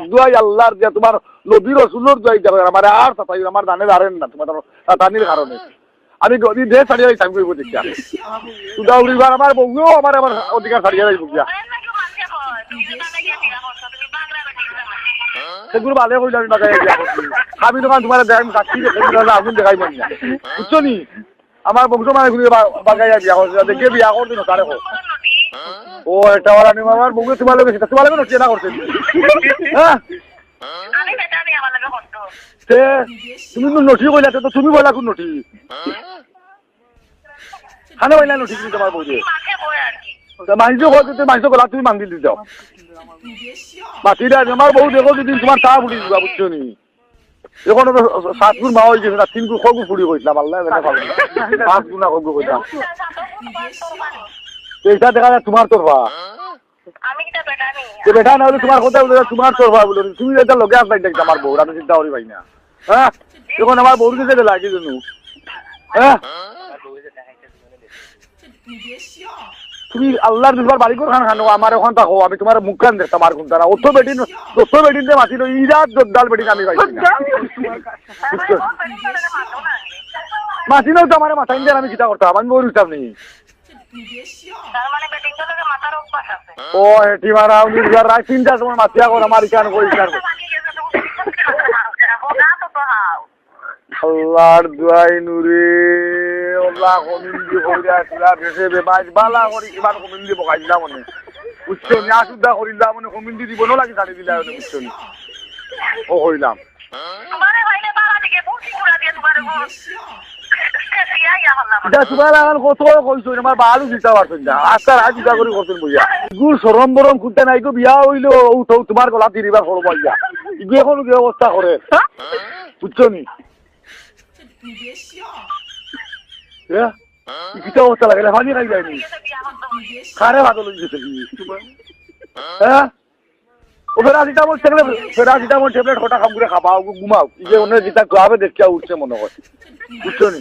দুয়াই আল্লাহর যে তোমার নবী রাসূলের দুয়াই যাবে আমার আর তাই আমার জানে দাঁড়েন না তোমার তানির কারণে আমি গদি দে ছাড়িয়ে যাই কইব দেখিয়া সুদা উড়িবার আমার বউও আমার অধিকার ছাড়িয়ে যাইব গিয়া সেগুলো ভালো কইলা আমি বাগাই দিয়া আমি তোমার দেখাই সাক্ষী দেখাই আগুন দেখাই মন না বুঝছো নি আমার বংশ মানে ঘুরে বাগাই বিয়া করছে দেখে বিয়া করতে না তারে ও এটা ওরা নি আমার বউ তোমার লগে সেটা তোমার লগে নটি না করতে হ্যাঁ আমি বেটা আমি আমার লগে করতে তে তুমি তো নটি কইলা তো তুমি বলা কোন নটি খানে বইলা নটি তুমি তোমার বউ যে মাকে বই আর কি মাইজো কইতে তুমি মাইজো গলা তুমি মাঙ্গি দি যাও বাকিরা আমার বউ দেখো যদি তোমার তা ফুটি দিবা বুঝছো নি এখন তো 7 গুণ মা হয়ে গেছে না 3 গুণ 6 গুণ ফুটি কইছিলাম আল্লাহ জানে ভালো 5 গুণ না কইছিলাম এইটা দেখা যায় তোমার তোরবা আমি কিটা বেটা আমি যে বেটা না হলে তোমার কথা বলে তোমার তোরবা বলে তুমি এটা লগে আসলাই দেখ আমার বউ আমি চিন্তা করি ভাই না হ্যাঁ এখন আমার বউর কাছে লাগে জানো হ্যাঁ তুমি আল্লাহর দুবার বাড়ি করে খান খানো আমার ওখান থাকো আমি তোমার মুখ কান দেখতাম আর কোনটা না অত বেটিন দিয়ে মাছিল ইরাত জোরদার বেটিন আমি পাইছি না মাছিল তো আমার মাথা ইন্ডিয়ান আমি চিন্তা করতাম আমি বই উঠতাম নি তার মানে বেটিং তো লাগে মাথার অভ্যাস আছে ও হেটি মারা উনি রাত 3টার সময় মাছিয়া করে আমার ইকান কইছি আর আল্লাহর দুয়াই নুরে আল্লাহ কমিন্দি কইরা তুলা ভেসে বেমাজ বালা করি কিমান কমিন্দি বকাইলা মনে বুঝছো না সুদা করিলা মনে কমিন্দি দিব না লাগি ছাড়ি দিলা মনে বুঝছো ও কইলাম তোমারে ভাইলে বালা দিকে বুঝি পুরা দিয়ে তোমারে এটা তোমার এখন কত কইছো আমার বালু দিতে পারছেন না আজকাল আজ দিতা করে করছেন বইয়া গুড় সরম বরম খুঁজতে নাই গো বিয়া হইলো তোমার গলা তিরিবার সরম হইয়া ইগু এখন কি অবস্থা করে বুঝছো নি কিটা অবস্থা লাগে পানি খাই যায়নি খারে ভালো লেগেছে হ্যাঁ ও প্যারাসিটামল ট্যাবলেট কটা খাম করে খাবা ঘুমাও যে অন্য যেটা গাবে দেখিয়া উঠছে মনে হয় বুঝছো নি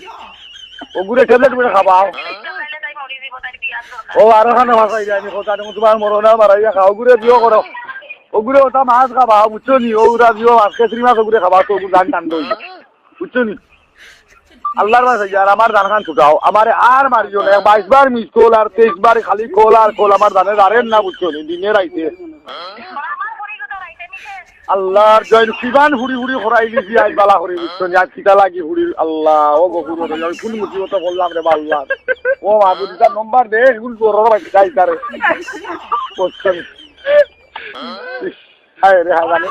ওগুলো ট্যাবলেট করে খাবাও ও আরো খানে ভাষাই যায়নি কথা তোমার মরনা মারাইয়া খাও ওগুলো দিও করো ওগুলো ওটা মাছ খাবা বুঝছো নি ওগুলা দিও আজকে 3 মাস ওগুলো খাবা তো ওগুলো ধান টান বুঝছো নি আল্লাহর বাসা আর আমার ধান খান ছুটাও আমার আর মারিও না 22 বার মিস কল আর 23 বার খালি কল আর কল আমার ধানে দাঁড়েন না বুঝছো নি দিনের আইতে আল্লাহর জয় কিমান হুড়ি হুড়ি খরাই দিছি আজ বালা করে বুঝছো নি আজ কিটা লাগি হুড়ি আল্লাহ ও গফুর আমি কোন মুসিবত বললাম রে আল্লাহ ও মাহবুব তার নাম্বার দে এগুলো তোর ভাই চাই তারে বুঝছো নি হায় রে হায়